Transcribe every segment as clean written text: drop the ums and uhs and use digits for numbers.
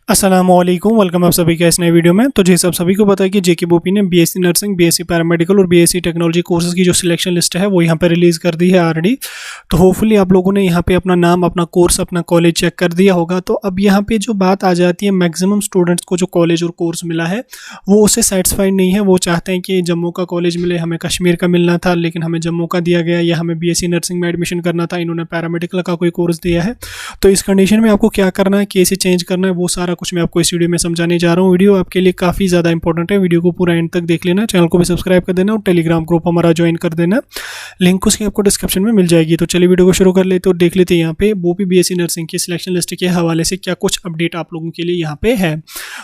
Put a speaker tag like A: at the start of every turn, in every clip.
A: अस्सलामुअलैकुम, वेलकम आप सभी का इस नए वीडियो में। तो जैसे आप सभी को पता है कि जेके बोपी ने बीएससी नर्सिंग, बीएससी पैरामेडिकल और बीएससी टेक्नोलॉजी कोर्सेज की जो सिलेक्शन लिस्ट है वो यहाँ पे रिलीज़ कर दी है ऑलरेडी। तो होपफुली आप लोगों ने यहाँ पे अपना नाम, अपना कोर्स, अपना कॉलेज चेक कर दिया होगा। तो अब यहाँ पे जो बात आ जाती है, मैक्सिमम स्टूडेंट्स को जो कॉलेज और कोर्स मिला है वो उससे सेटिस्फाइड नहीं है। वो चाहते हैं कि जम्मू का कॉलेज मिले, हमें कश्मीर का मिलना था लेकिन हमें जम्मू का दिया गया, या हमें बीएससी नर्सिंग में एडमिशन करना था, इन्होंने पैरामेडिकल का कोई कोर्स दिया है। तो इस कंडीशन में आपको क्या करना है, कैसे चेंज करना है, वो सारा कुछ मैं आपको इस वीडियो में समझाने जा रहा हूँ। वीडियो आपके लिए काफ़ी ज़्यादा इंपॉर्टेंट है, वीडियो को पूरा एंड तक देख लेना, चैनल को भी सब्सक्राइब कर देना और टेलीग्राम ग्रुप हमारा ज्वाइन कर देना, लिंक उसकी आपको डिस्क्रिप्शन में मिल जाएगी। तो चलिए वीडियो को शुरू कर लेते और देख लेते हैं यहाँ पे बोपी बीएससी नर्सिंग की सिलेक्शन लिस्ट के हवाले से क्या कुछ अपडेट आप लोगों के लिए यहाँ पे है।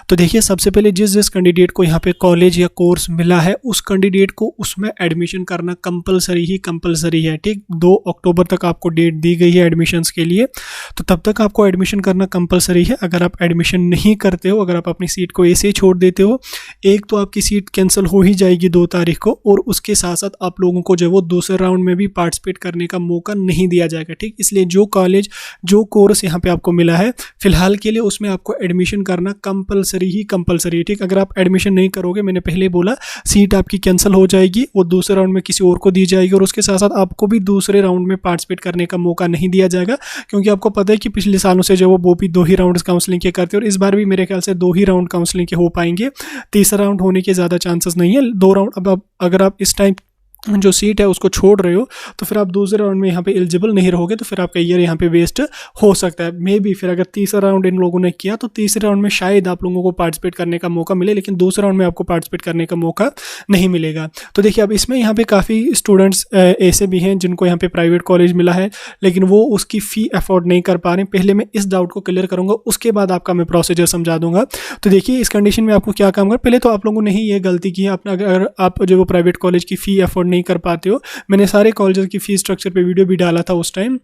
A: तो देखिए, सबसे पहले जिस कैंडिडेट को यहाँ पे कॉलेज या कोर्स मिला है उस कैंडिडेट को उसमें एडमिशन करना कंपलसरी है। ठीक, 2 अक्टूबर तक आपको डेट दी गई है एडमिशन्स के लिए, तो तब तक आपको एडमिशन करना कंपलसरी है। अगर आप एडमिशन नहीं करते हो, अगर आप अपनी सीट को ऐसे ही छोड़ देते हो, एक तो आपकी सीट कैंसिल हो ही जाएगी 2 तारीख को, और उसके साथ साथ आप लोगों को जो वो दूसरे राउंड में भी पार्टिसिपेट करने का मौका नहीं दिया जाएगा। ठीक, इसलिए जो कॉलेज, जो कोर्स यहाँ पे आपको मिला है फिलहाल के लिए, उसमें आपको एडमिशन करना कंपलसरी है। ठीक, अगर आप एडमिशन नहीं करोगे, मैंने पहले बोला, सीट आपकी कैंसिल हो जाएगी, वो दूसरे राउंड में किसी और को दी जाएगी, और उसके साथ साथ आपको भी दूसरे राउंड में पार्टिसिपेट करने का मौका नहीं दिया जाएगा। क्योंकि आपको पता है कि पिछले सालों से जो वो भी 2 ही राउंड काउंसलिंग के करते हैं, और इस बार भी मेरे ख्याल से 2 ही राउंड काउंसलिंग के हो पाएंगे, तीसरा राउंड होने के ज़्यादा चांसेस नहीं है। 2 राउंड, अब अगर आप इस टाइम जो सीट है उसको छोड़ रहे हो तो फिर आप दूसरे राउंड में यहाँ पे एलिजिबल नहीं रहोगे, तो फिर आपका ईयर यहाँ पे वेस्ट हो सकता है। मे बी फिर अगर तीसरा राउंड इन लोगों ने किया तो तीसरे राउंड में शायद आप लोगों को पार्टिसिपेट करने का मौका मिले, लेकिन दूसरे राउंड में आपको पार्टिसिपेट करने का मौका नहीं मिलेगा। तो देखिए, अब इसमें यहाँ पे काफ़ी स्टूडेंट्स ऐसे भी हैं जिनको यहाँ पे प्राइवेट कॉलेज मिला है लेकिन वो उसकी फ़ी अफोर्ड नहीं कर पा रहे हैं। पहले मैं इस डाउट को क्लियर करूँगा, उसके बाद आपका मैं प्रोसीजर समझा दूंगा। तो देखिए, इस कंडीशन में आपको क्या काम कर, पहले तो आप लोगों ने ही ये गलती की है अपना, अगर आप जो वो प्राइवेट कॉलेज की फ़ी अफोर्ड नहीं कर पाते हो, मैंने सारे कॉलेजेस की फीस स्ट्रक्चर पे वीडियो भी डाला था उस टाइम,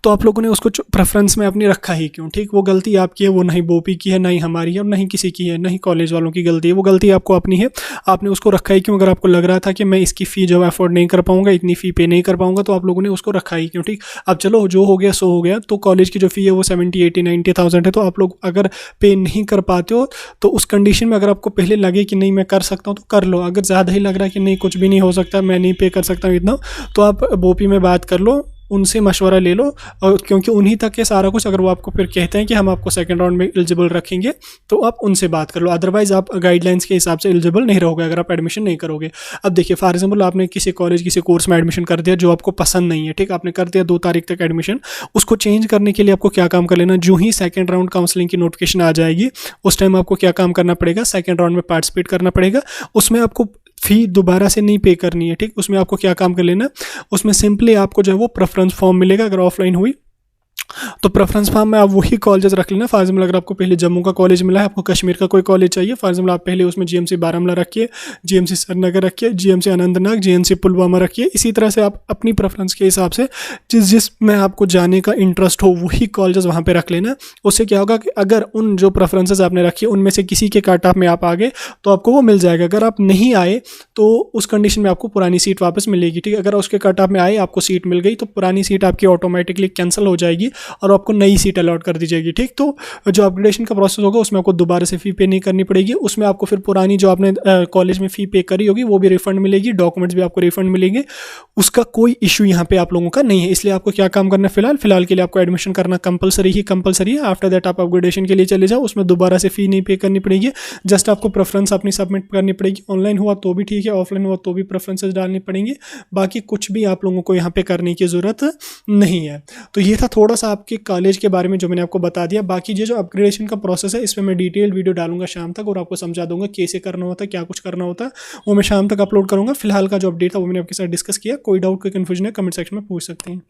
A: तो आप लोगों ने उसको प्रेफरेंस में अपनी रखा ही क्यों। ठीक, वो गलती आपकी है, वो नहीं बोपी की है, नहीं हमारी है, और नहीं किसी की है, नहीं कॉलेज वालों की गलती है, वो गलती आपको अपनी है। आपने उसको रखा ही क्यों, अगर आपको लग रहा था कि मैं इसकी फ़ी जो है अफोर्ड नहीं कर पाऊंगा, इतनी फ़ी पे नहीं कर पाऊंगा, तो आप लोगों ने उसको रखा ही क्यों। ठीक, अब चलो जो हो गया सो हो गया। तो कॉलेज की जो फ़ी है वो 70, 80, 90,000 है। तो आप लोग अगर पे नहीं कर पाते हो तो उस कंडीशन में अगर आपको पहले लगे कि नहीं मैं कर सकता हूँ तो कर लो। अगर ज़्यादा ही लग रहा है कि नहीं कुछ भी नहीं हो सकता, मैं नहीं पे कर सकता हूँ इतना, तो आप बोपी में बात कर लो, उनसे मशवरा ले लो, और क्योंकि उन्हीं तक है सारा कुछ। अगर वो आपको फिर कहते हैं कि हम आपको सेकंड राउंड में एलिजिबल रखेंगे तो आप उनसे बात कर लो, अदरवाइज आप गाइडलाइंस के हिसाब से एलिजिबल नहीं रहोगे अगर आप एडमिशन नहीं करोगे। अब देखिए, फॉर एग्जांपल आपने किसी कॉलेज, किसी कोर्स में एडमिशन कर दिया जो आपको पसंद नहीं है। ठीक, आपने कर दिया 2 तारीख तक एडमिशन, उसको चेंज करने के लिए आपको क्या काम कर लेना, जो ही सेकेंड राउंड काउंसलिंग की नोटिफिकेशन आ जाएगी उस टाइम आपको क्या काम करना पड़ेगा, सेकेंड राउंड में पार्टिसिपेट करना पड़ेगा। उसमें आपको फ़ी दोबारा से नहीं पे करनी है। ठीक, उसमें आपको क्या काम कर लेना, उसमें सिंपली आपको जो है वो प्रेफरेंस फॉर्म मिलेगा। अगर ऑफलाइन हुई तो प्रेफरेंस फॉर्म में आप वही कॉलेजेस रख लेना। फॉर एग्जाम्पल, अगर आपको पहले जम्मू का कॉलेज मिला है, आपको कश्मीर का कोई कॉलेज चाहिए, फॉर एग्जाम्पल आप पहले उसमें जीएमसी बारामूला रखिए, जीएमसी श्रीनगर रखिए, जीएमसी अनंतनाग, जीएमसी पुलवामा रखिए। इसी तरह से आप अपनी प्रेफरेंस के हिसाब से जिसमें आपको जाने का इंटरेस्ट हो वही कॉलेजेस वहाँ पर रख लेना। उससे क्या होगा कि अगर उन जो प्रेफरेंसेज आपने रखी उनमें से किसी के कट ऑफ में आप आ गए तो आपको वो मिल जाएगा। अगर आप नहीं आए तो उस कंडीशन में आपको पुरानी सीट वापस मिलेगी। ठीक, अगर उसके कट ऑफ में आए, आपको सीट मिल गई, तो पुरानी सीट आपकी ऑटोमेटिकली कैंसिल हो जाएगी और आपको नई सीट अलॉट कर दी जाएगी। ठीक, तो जो अपग्रेडेशन का प्रोसेस होगा उसमें आपको दोबारा से फ़ी पे नहीं करनी पड़ेगी। उसमें आपको फिर पुरानी जो आपने कॉलेज में फ़ी पे करी होगी वो भी रिफंड मिलेगी, डॉक्यूमेंट्स भी आपको रिफंड मिलेंगे। उसका कोई इशू यहाँ पे आप लोगों का नहीं है। इसलिए आपको क्या काम करना है, फिलहाल के लिए आपको एडमिशन करना कंपलसरी है। आफ्टर दैट आप अपग्रेडेशन के लिए चले जाओ, उसमें दोबारा से फ़ी नहीं पे करनी पड़ेगी। जस्ट आपको प्रेफरेंस अपनी सबमिट करनी पड़ेगी। ऑनलाइन हुआ तो भी ठीक है, ऑफलाइन हुआ तो भी प्रेफरेंसेस डालनी पड़ेंगे। बाकी कुछ भी आप लोगों को यहाँ पे करने की ज़रूरत नहीं है। तो ये था थोड़ा सा आपके कॉलेज के बारे में जो मैंने आपको बता दिया। बाकी ये जो अपग्रेडेशन का प्रोसेस है इसमें मैं डिटेल वीडियो डालूंगा शाम तक, और आपको समझा दूंगा कैसे करना होता है, क्या कुछ करना होता है, वो मैं शाम तक अपलोड करूंगा। फिलहाल का जो अपडेट था वो मैंने आपके साथ डिस्कस किया। कोई डाउट, कोई कन्फ्यूजन है, कमेंट सेक्शन में पूछ सकते हैं।